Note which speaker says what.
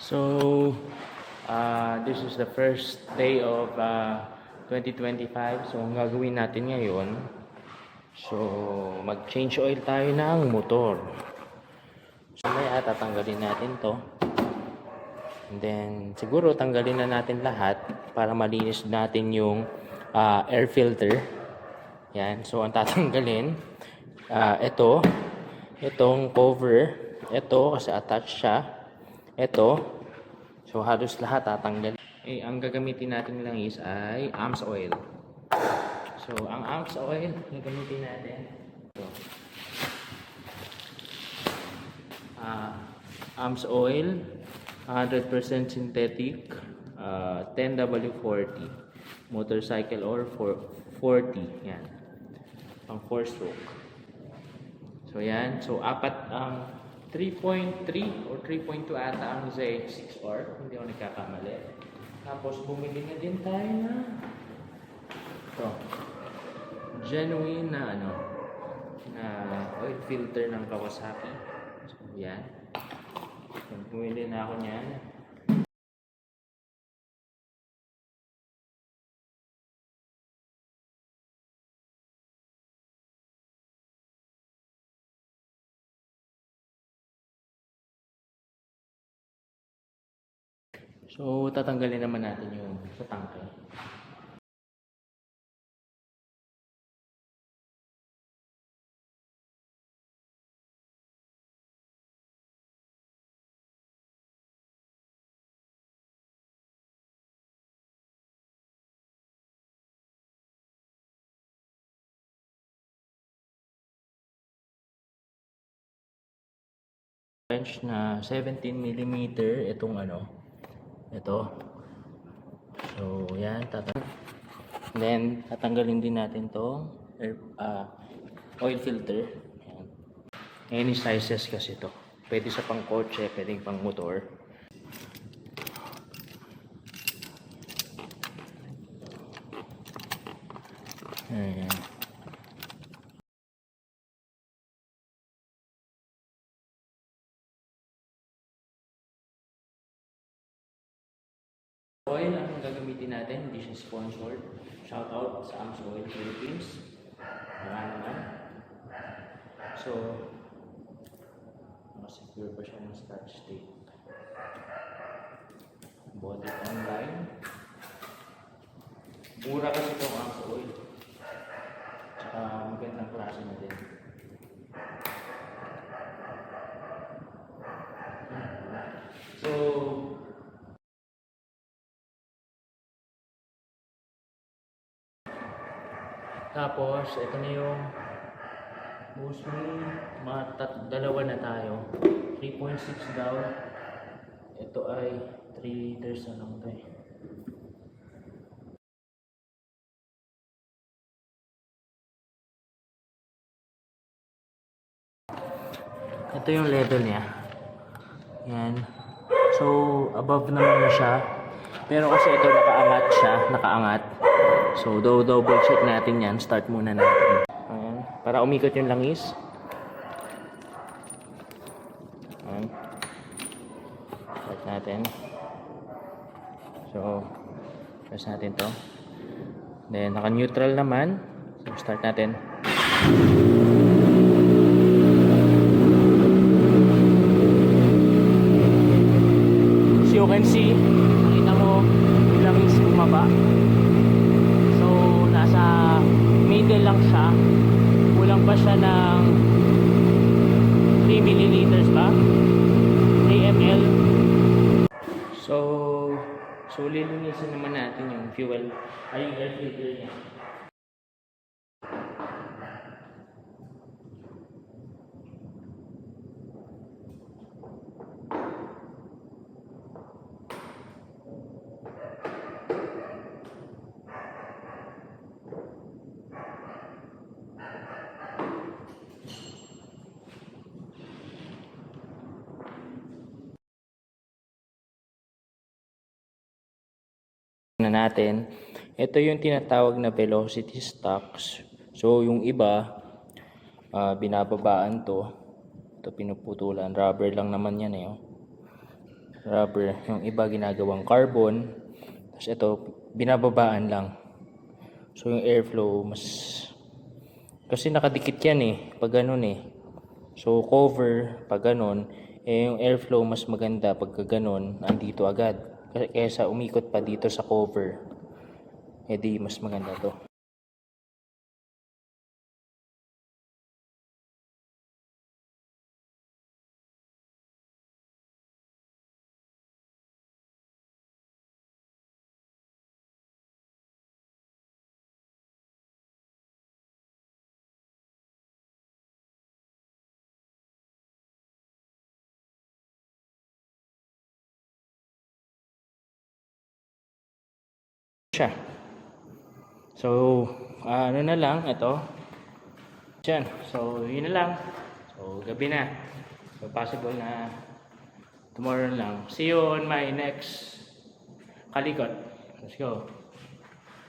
Speaker 1: So, this is the first day of 2025. So, ang gagawin natin ngayon, mag-change oil tayo ng motor. So, maya tatanggalin natin to. And then, siguro tanggalin na natin lahat para malinis natin yung air filter. Yan. So, ang tatanggalin, itong cover, ito kasi attached siya. Ito, so halos lahat tatanggalin. Ang gagamitin natin lang ay AMS oil. So, ang AMS oil gagamitin natin. So, AMS oil, 100% synthetic, 10W40, motorcycle or 40, yan. Pang 4-stroke. So, yan. So, apat ang 3.3 or 3.2 ata ang ZX6R, hindi ako nagkakamali. Tapos bumili na din tayo na genuine na oil filter ng Kawasaki. So yan. So, bumili na ako niyan. So, tatanggalin naman natin yung sa tangke. Wrench na 17mm itong ito. So, yan, then tatanggalin din natin to oil filter. Yan. Any sizes kasi to. Pwede sa pang kotse, pwede pang motor. Ayan. Oil ang gagamitin natin, hindi siya sponsored. Shout out sa AMS Oil Philippines. Naman. So, secure pa siya ng scotch tape. Bought it online. Mura kasi itong AMS Oil. Tsaka magandang klase na din. So, tapos, ito na yung mostly, dalawa na tayo. 3.6 daw. Ito ay 3 liters na lang ito eh. Ito yung level niya. Yan. So, above naman na siya. Pero kasi ito nakaangat siya. Nakaangat. So, double check natin yan. Start muna natin. Ayan. Para umikot yung langis. Ayan. Start natin. So, press natin to. Then, naka-neutral naman. So, start natin. As you can see, nakita mo yung langis bumaba. Middle lang siya. Kulang pa siya ng 3 milliliters ba? 3 ml. So lilinisin naman natin yung fuel ay yung air filter niya. Natin. Ito yung tinatawag na velocity stocks. So yung iba binababaan to. Ito pinuputulan, rubber lang naman yan eh. rubber. Yung iba ginagawang carbon. Tapos ito, binababaan lang. So yung airflow mas... Kasi nakadikit yan eh, pag ganun eh. So cover, pag ganun, eh yung airflow mas maganda pag ganun, andito agad. Kaysa umikot pa dito sa cover, eh di mas maganda to. Siya. So, ano na lang, ito. Diyan. So, yun na lang. So, gabi na. So, possible na tomorrow na lang. See you on my next kalikot. Let's go.